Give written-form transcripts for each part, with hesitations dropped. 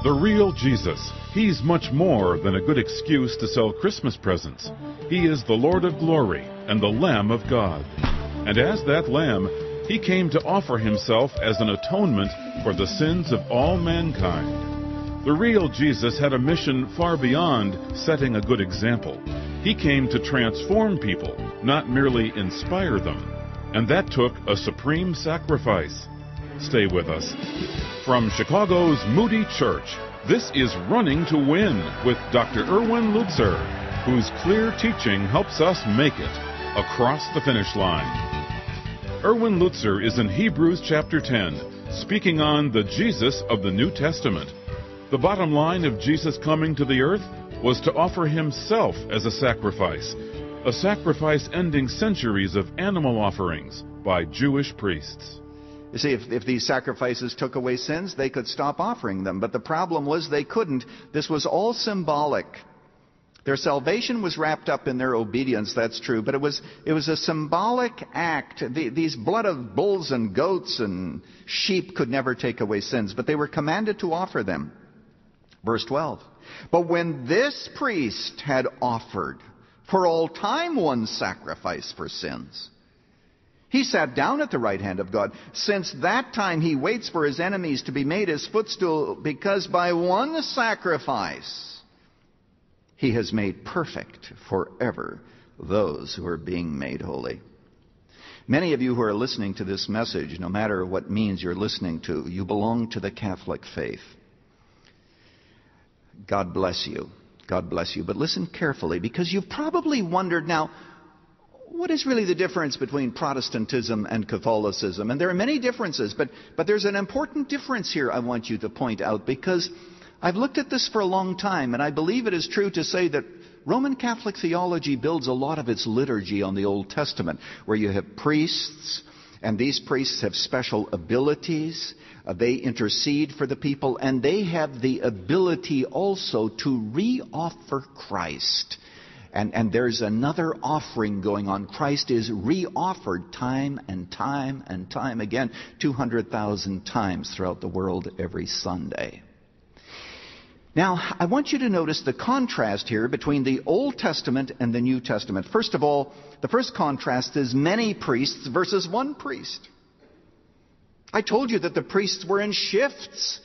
The real Jesus. He's much more than a good excuse to sell Christmas presents. He is the Lord of glory and the Lamb of God. And as that Lamb, He came to offer Himself as an atonement for the sins of all mankind. The real Jesus had a mission far beyond setting a good example. He came to transform people, not merely inspire them. And that took a supreme sacrifice. Stay with us. From Chicago's Moody Church, this is Running to Win with Dr. Erwin Lutzer, whose clear teaching helps us make it across the finish line. Erwin Lutzer is in Hebrews chapter 10, speaking on the Jesus of the New Testament. The bottom line of Jesus coming to the earth was to offer Himself as a sacrifice ending centuries of animal offerings by Jewish priests. You see, if these sacrifices took away sins, they could stop offering them. But the problem was they couldn't. This was all symbolic. Their salvation was wrapped up in their obedience, that's true. But it was a symbolic act. These blood of bulls and goats and sheep could never take away sins. But they were commanded to offer them. Verse 12. But when this priest had offered for all time one sacrifice for sins, He sat down at the right hand of God. Since that time He waits for His enemies to be made His footstool, because by one sacrifice He has made perfect forever those who are being made holy. Many of you who are listening to this message, no matter what means you're listening to, you belong to the Catholic faith. God bless you. God bless you. But listen carefully, because you've probably wondered now, what is really the difference between Protestantism and Catholicism? And there are many differences, but there's an important difference here I want you to point out, because I've looked at this for a long time, and I believe it is true to say that Roman Catholic theology builds a lot of its liturgy on the Old Testament, where you have priests, and these priests have special abilities. They intercede for the people, and they have the ability also to re-offer Christ. And there's another offering going on. Christ is re-offered time and time and time again, 200,000 times throughout the world every Sunday. Now, I want you to notice the contrast here between the Old Testament and the New Testament. First of all, the first contrast is many priests versus one priest. I told you that the priests were in shifts,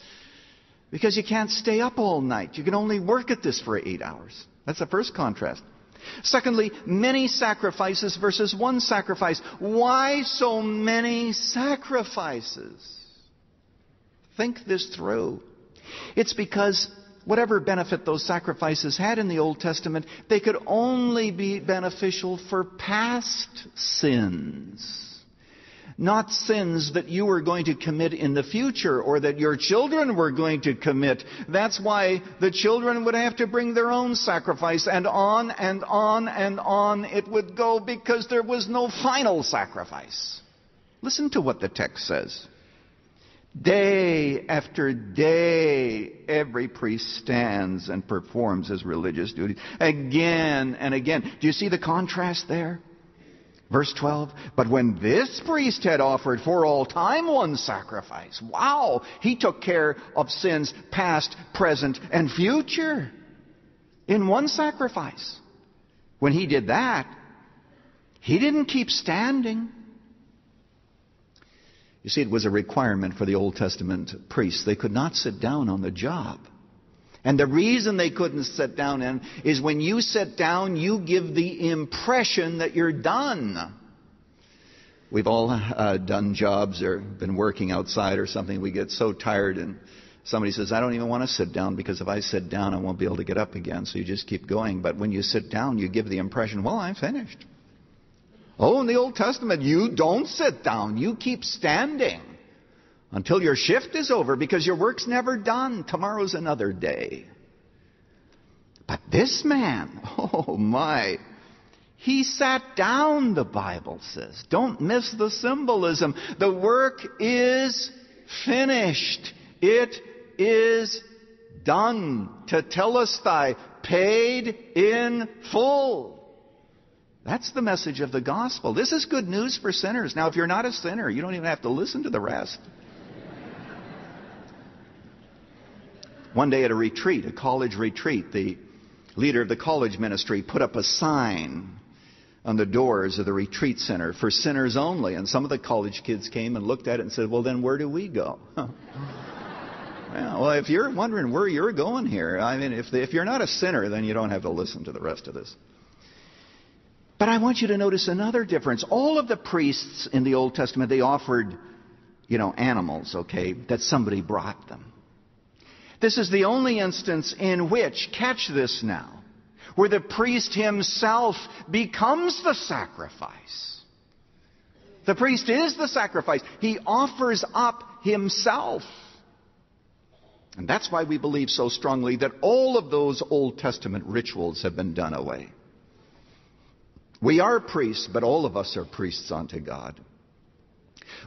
because you can't stay up all night. You can only work at this for 8 hours. That's the first contrast. Secondly, many sacrifices versus one sacrifice. Why so many sacrifices? Think this through. It's because whatever benefit those sacrifices had in the Old Testament, they could only be beneficial for past sins. Not sins that you were going to commit in the future or that your children were going to commit. That's why the children would have to bring their own sacrifice, and on and on and on it would go, because there was no final sacrifice. Listen to what the text says. Day after day, every priest stands and performs his religious duties again and again. Do you see the contrast there? Verse 12, but when this priest had offered for all time one sacrifice, wow, he took care of sins past, present, and future in one sacrifice. When he did that, he didn't keep standing. You see, it was a requirement for the Old Testament priests. They could not sit down on the job. And the reason they couldn't sit down is when you sit down, you give the impression that you're done. We've all done jobs or been working outside or something. We get so tired and somebody says, I don't even want to sit down, because if I sit down, I won't be able to get up again. So you just keep going. But when you sit down, you give the impression, well, I'm finished. Oh, in the Old Testament, you don't sit down. You keep standing until your shift is over, because your work's never done. Tomorrow's another day. But this man, oh my, he sat down, the Bible says. Don't miss the symbolism. The work is finished. It is done. Tetelestai, paid in full. That's the message of the gospel. This is good news for sinners. Now, if you're not a sinner, you don't even have to listen to the rest. One day at a retreat, a college retreat, the leader of the college ministry put up a sign on the doors of the retreat center for sinners only. And some of the college kids came and looked at it and said, well, then where do we go? Well, if you're wondering where you're going here, I mean, if you're not a sinner, then you don't have to listen to the rest of this. But I want you to notice another difference. All of the priests in the Old Testament, they offered, animals, that somebody brought them. This is the only instance in which, catch this now, where the priest himself becomes the sacrifice. The priest is the sacrifice. He offers up himself. And that's why we believe so strongly that all of those Old Testament rituals have been done away. We are priests, but all of us are priests unto God.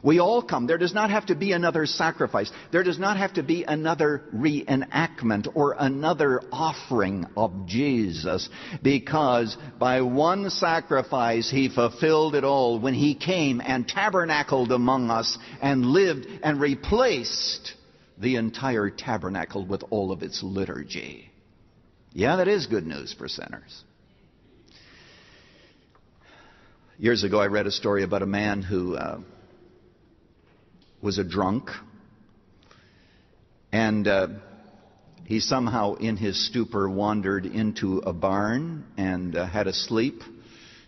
We all come. There does not have to be another sacrifice. There does not have to be another reenactment or another offering of Jesus, because by one sacrifice He fulfilled it all when He came and tabernacled among us and lived and replaced the entire tabernacle with all of its liturgy. Yeah, that is good news for sinners. Years ago, I read a story about a man who was a drunk, and he somehow in his stupor wandered into a barn and had a sleep.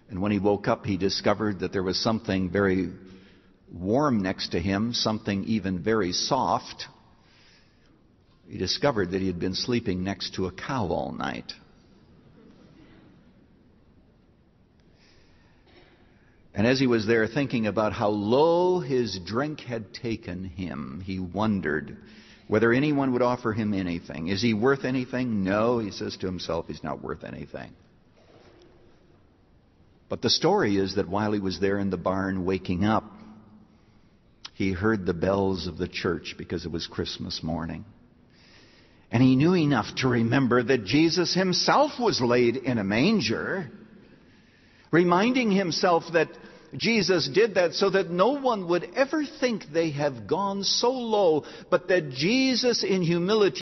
And when he woke up, he discovered that there was something very warm next to him, something even very soft. He discovered that he had been sleeping next to a cow all night. And as he was there thinking about how low his drink had taken him, he wondered whether anyone would offer him anything. Is he worth anything? No, he says to himself, he's not worth anything. But the story is that while he was there in the barn waking up, he heard the bells of the church because it was Christmas morning. And he knew enough to remember that Jesus himself was laid in a manger, reminding himself that Jesus did that so that no one would ever think they have gone so low, but that Jesus in humility